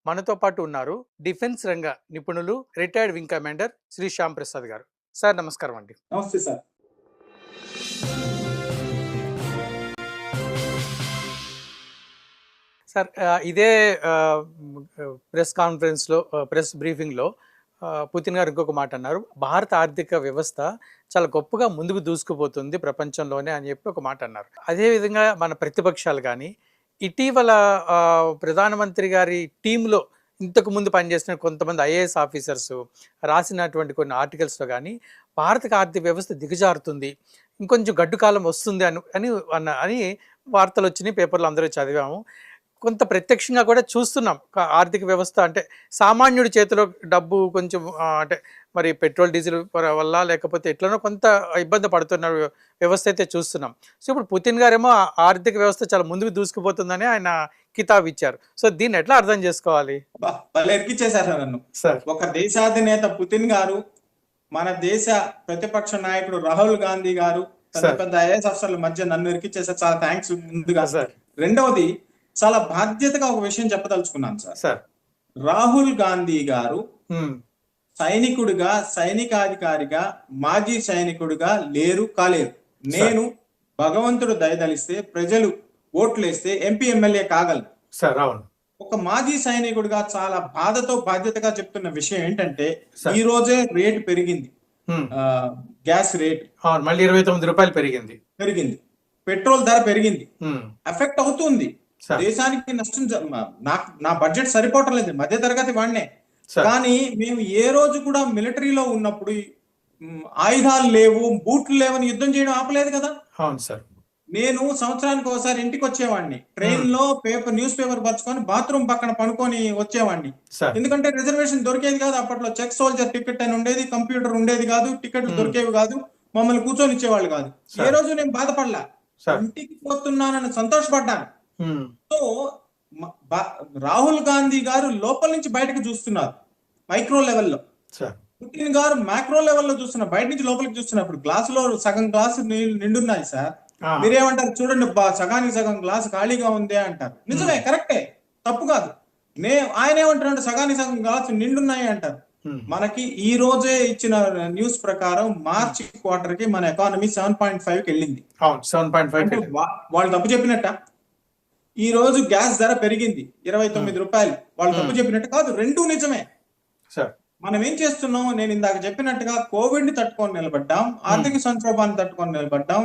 మనతో పాటు ఉన్నారు డిఫెన్స్ రంగ నిపుణులు, retired wing commander Shri Shyam Prasad గారు. సార్ నమస్కారం అండి. నమస్తే సార్. సార్ ఇదే ప్రెస్ కాన్ఫరెన్స్లో, ప్రెస్ బ్రీఫింగ్లో పుతిన్ గారు ఇంకొక మాట అన్నారు. భారత ఆర్థిక వ్యవస్థ చాలా గొప్పగా ముందుకు దూసుకుపోతుంది ప్రపంచంలోనే అని చెప్పి ఒక మాట అన్నారు. అదేవిధంగా మన ప్రతిపక్షాలు కానీ ఇటీవల ప్రధానమంత్రి గారి టీంలో ఇంతకు ముందు పనిచేసిన కొంతమంది ఐఏఎస్ ఆఫీసర్స్ రాసినటువంటి కొన్ని ఆర్టికల్స్లో కానీ భారత ఆర్థిక వ్యవస్థ దిగజారుతుంది, ఇంకొంచెం గడ్డు కాలం వస్తుంది అని వార్తలు వచ్చినాయి, పేపర్లు అందరూ చదివాము. కొంత ప్రత్యక్షంగా కూడా చూస్తున్నాం. ఆర్థిక వ్యవస్థ అంటే సామాన్యుడి చేతిలో డబ్బు కొంచెం అంటే మరి పెట్రోల్ డీజిల్ వల్ల లేకపోతే ఎట్లనో కొంత ఇబ్బంది పడుతున్న వ్యవస్థ అయితే చూస్తున్నాం. సో ఇప్పుడు పుతిన్ గారేమో ఆర్థిక వ్యవస్థ చాలా ముందుకు దూసుకుపోతుందని ఆయన కితాబ్ ఇచ్చారు. సో దీన్ని ఎట్లా అర్థం చేసుకోవాలి? ఎరికిచ్చేశారు నన్ను. ఒక దేశాధినేత పుతిన్ గారు, మన దేశ ప్రతిపక్ష నాయకుడు రాహుల్ గాంధీ గారు, పెద్ద ఐఏఎస్ ఆఫీసర్ల మధ్య నన్ను ఎరికిచ్చేసారు. చాలా థ్యాంక్స్ ముందుగా. రెండవది, చాలా బాధ్యతగా ఒక విషయం చెప్పదలుచుకున్నాను సార్. రాహుల్ గాంధీ గారు సైనికుడిగా, సైనికాధికారిగా, మాజీ సైనికుడిగా కాలేరు. నేను భగవంతుడు దయదలిస్తే, ప్రజలు ఓట్లేస్తే ఎంపీ ఎమ్మెల్యే కాగలను. ఒక మాజీ సైనికుడిగా చాలా బాధతో బాధ్యతగా చెప్తున్న విషయం ఏంటంటే, ఈ రోజే రేటు పెరిగింది. గ్యాస్ రేట్ మళ్ళీ 29 రూపాయలు పెరిగింది. పెట్రోల్ ధర పెరిగింది. ఎఫెక్ట్ అవుతుంది. దేశానికి నష్టం. నా బడ్జెట్ సరిపోవటం లేదు, మధ్య తరగతి వాడినే. కానీ మేము ఏ రోజు కూడా మిలిటరీలో ఉన్నప్పుడు ఆయుధాలు లేవు, బూట్లు లేవని యుద్ధం చేయడం ఆపలేదు కదా. అవును సార్. నేను సంవత్సరానికి ఒకసారి ఇంటికి వచ్చేవాడిని. ట్రైన్ లో న్యూస్ పేపర్ పరుచుకొని బాత్రూమ్ పక్కన పనుకొని వచ్చేవాడిని. ఎందుకంటే రిజర్వేషన్ దొరికేది కాదు అప్పట్లో. చెక్ సోల్జర్ టికెట్ అని ఉండేది, కంప్యూటర్ ఉండేది కాదు, టికెట్లు దొరికేవి కాదు, మమ్మల్ని కూర్చొని ఇచ్చేవాళ్ళు కాదు. ఏ రోజు నేను బాధపడలా, ఇంటికి పోతున్నానని సంతోషపడ్డాను. సో రాహుల్ గాంధీ గారు లోపల నుంచి బయటకు చూస్తున్నారు, మైక్రో లెవెల్లో. పుతిన్ గారు మైక్రో లెవెల్లో చూస్తున్నారు, బయట నుంచి లోపలికి చూస్తున్నప్పుడు. గ్లాసులో సగం గ్లాసు నిండున్నాయి సార్. మీరేమంటారు? చూడండి, సగానికి సగం గ్లాసు ఖాళీగా ఉంది అంటారు. నిజమే, కరెక్టే, తప్పు కాదు. ఆయన ఏమంటారు? సగానికి సగం గ్లాసు నిండున్నాయి అంటారు. మనకి ఈ రోజే ఇచ్చిన న్యూస్ ప్రకారం మార్చి క్వార్టర్ కి మన ఎకానమీ 7.5 కి వెళ్ళింది. వాళ్ళు తప్పు చెప్పినట్ట. ఈ రోజు గ్యాస్ ధర పెరిగింది 29 రూపాయలు. వాళ్ళు తప్పు చెప్పినట్టు కాదు, రెండూ నిజమే. మనం ఏం చేస్తున్నాం? నేను ఇందాక చెప్పినట్టుగా కోవిడ్ ని తట్టుకొని నిలబడ్డాం, ఆర్థిక సంక్షోభాన్ని తట్టుకొని నిలబడ్డాం,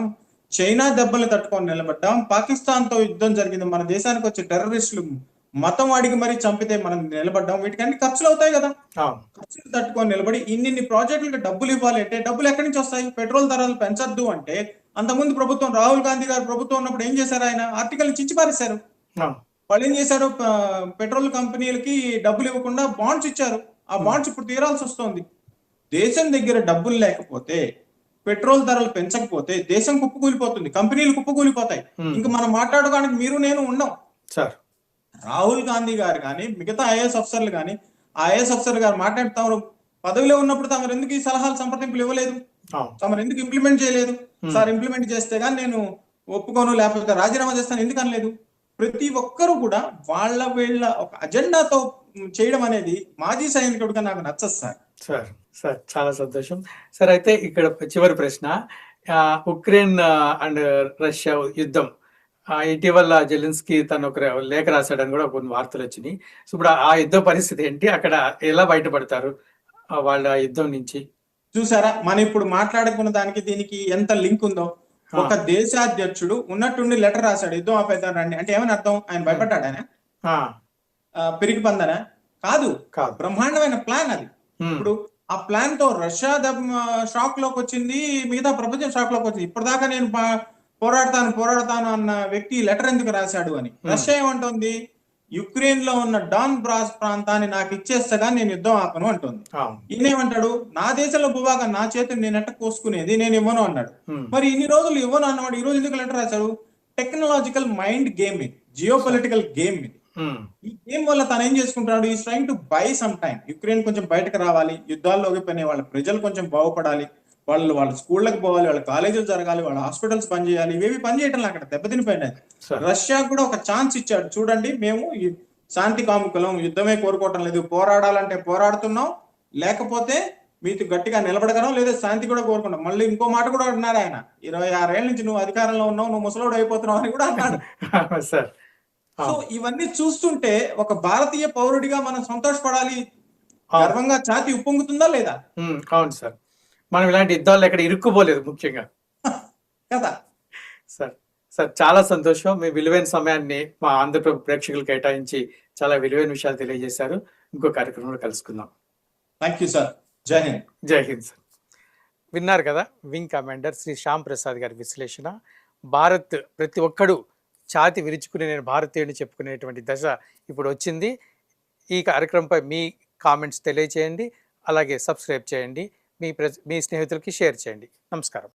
చైనా దెబ్బలు తట్టుకొని నిలబడ్డాం, పాకిస్తాన్ తో యుద్ధం జరిగింది, మన దేశానికి వచ్చే టెర్రరిస్టులు మతం అడిగి మరీ చంపితే మనం నిలబడ్డాం. వీటికి అన్ని ఖర్చులు అవుతాయి కదా. ఖర్చులు తట్టుకొని నిలబడి ఇన్ని ప్రాజెక్టులకు డబ్బులు ఇవ్వాలి అంటే డబ్బులు ఎక్కడి నుంచి వస్తాయి? పెట్రోల్ ధరలు పెంచొద్దు అంటే అంతకుముందు ప్రభుత్వం, రాహుల్ గాంధీ గారు ప్రభుత్వం ఉన్నప్పుడు ఏం చేశారు? ఆయన ఆర్టికల్ చించి పారేశారు. వాళ్ళు ఏం చేశారు? పెట్రోల్ కంపెనీలకి డబ్బులు ఇవ్వకుండా బాండ్స్ ఇచ్చారు. ఆ బాండ్స్ ఇప్పుడు తీరాల్సి వస్తుంది. దేశం దగ్గర డబ్బులు లేకపోతే, పెట్రోల్ ధరలు పెంచకపోతే దేశం కుప్పకూలిపోతుంది, కంపెనీలు కుప్పకూలిపోతాయి. ఇంకా మనం మాట్లాడుకోవడానికి మీరు నేను ఉన్నాం. రాహుల్ గాంధీ గారు కానీ మిగతా ఐఏఎస్ ఆఫీసర్లు కానీ, ఆ ఐఏఎస్ ఆఫీసర్ గారు మాట్లాడుతారు, పదవిలో ఉన్నప్పుడు తమరు ఎందుకు ఈ సలహాలు సంప్రదింపులు ఇవ్వలేదు, తమరు ఎందుకు ఇంప్లిమెంట్ చేయలేదు? సార్, ఇంప్లిమెంట్ చేస్తే గానీ నేను ఒప్పుకోను, లేకపోతే రాజీనామా చేస్తాను ఎందుకు అనలేదు? ప్రతి ఒక్కరు కూడా వీళ్ళ ఒక అజెండాతో చేయడం అనేది మాజీ సైనికుడిగా నాకు నచ్చదు సార్. చాలా సంతోషం సార్. అయితే ఇక్కడ చివరి ప్రశ్న, ఉక్రెయిన్ అండ్ రష్యా యుద్ధం, ఇటీవల జెలెన్స్కీ తను ఒక లేఖ రాశాడని కూడా కొన్ని వార్తలు వచ్చినాయి. సో ఇప్పుడు ఆ యుద్ధ పరిస్థితి ఏంటి? అక్కడ ఎలా బయటపడతారు వాళ్ళ యుద్ధం నుంచి? చూసారా, మనం ఇప్పుడు మాట్లాడుకున్న దానికి దీనికి ఎంత లింక్ ఉందో. ఒక దేశాధ్యక్షుడు ఉన్నట్టుండి లెటర్ రాశాడు, యుద్ధం ఆపేద్దానండి అంటే ఏమని అర్థం? ఆయన భయపడ్డాడనా? పిరికి పందనా? కాదు, బ్రహ్మాండమైన ప్లాన్ అది. ఇప్పుడు ఆ ప్లాన్ తో రష్యా షాక్ లోకి వచ్చింది, మిగతా ప్రపంచం షాక్ లోకి వచ్చింది. ఇప్పటిదాకా నేను పోరాడతాను అన్న వ్యక్తి లెటర్ ఎందుకు రాశాడు అని. రష్యా ఏమంటుంది? యుక్రెయిన్ లో ఉన్న డాన్ బ్రాస్ ప్రాంతాన్ని నాకు ఇచ్చేస్తగా నేను యుద్ధం ఆపను అంటుంది. ఈయనేమంటాడు? నా దేశంలో భూభాగం నా చేతిని నేను ఎట్ట కోసుకునేది, నేను ఇవ్వను అన్నాడు. మరి ఇన్ని రోజులు ఇవ్వను అన్నవాడు ఈ రోజు ఎందుకు లెటర్ రాశాడు? టెక్నాలజికల్ మైండ్ గేమ్ ఇది, జియో పొలిటికల్ గేమ్ ఇది. ఈ గేమ్ వల్ల తను ఏం చేసుకుంటాడు? ఈ trying to buy some time. Ukraine కొంచెం బయటకు రావాలి, యుద్ధాల్లో పోయిన వాళ్ళ ప్రజలు కొంచెం బాగుపడాలి, వాళ్ళ స్కూళ్ళకి పోవాలి, వాళ్ళ కాలేజీలు జరగాలి, వాళ్ళ హాస్పిటల్స్ పనిచేయాలి. ఇవేవి పనిచేయటం అక్కడ దెబ్బతినిపోయినాయి. రష్యా కూడా ఒక ఛాన్స్ ఇచ్చాడు. చూడండి, మేము శాంతి కాముకులం, యుద్ధమే కోరుకోవటం లేదు, పోరాడాలంటే పోరాడుతున్నాం, లేకపోతే మీతో గట్టిగా నిలబడగలం, లేదా శాంతి కూడా కోరుకుంటాం. మళ్ళీ ఇంకో మాట కూడా అన్నారు ఆయన, 26 ఏళ్ళ నుంచి నువ్వు అధికారంలో ఉన్నావు, నువ్వు ముసలోడు అయిపోతున్నావు అని కూడా అన్నాడు. సార్ సో ఇవన్నీ చూస్తుంటే ఒక భారతీయ పౌరుడిగా మనం సంతోషపడాలి, గర్వంగా ఛాతి ఉప్పొంగుతుందా లేదా? అవును సార్, మనం ఇలాంటి యుద్ధాలు ఎక్కడ ఇరుక్కుపోలేదు ముఖ్యంగా కదా. సార్ సార్ చాలా సంతోషం, మీ విలువైన సమయాన్ని మా ఆంధ్రప్రభ ప్రేక్షకులు కేటాయించి చాలా విలువైన విషయాలు తెలియజేశారు. ఇంకో కార్యక్రమంలో కలుసుకుందాం. Thank you sir. జై హింద్. జై హింద్ సార్. విన్నారు కదా వింగ్ కమాండర్ శ్రీ శ్యామ్ ప్రసాద్ గారి విశ్లేషణ. భారత్ ప్రతి ఒక్కడు ఛాతి విరుచుకుని నేను భారతీయుడిని చెప్పుకునేటువంటి దశ ఇప్పుడు వచ్చింది. ఈ కార్యక్రమంపై మీ కామెంట్స్ తెలియచేయండి, అలాగే సబ్స్క్రైబ్ చేయండి, మీ స్నేహితులకి షేర్ చేయండి. నమస్కారం.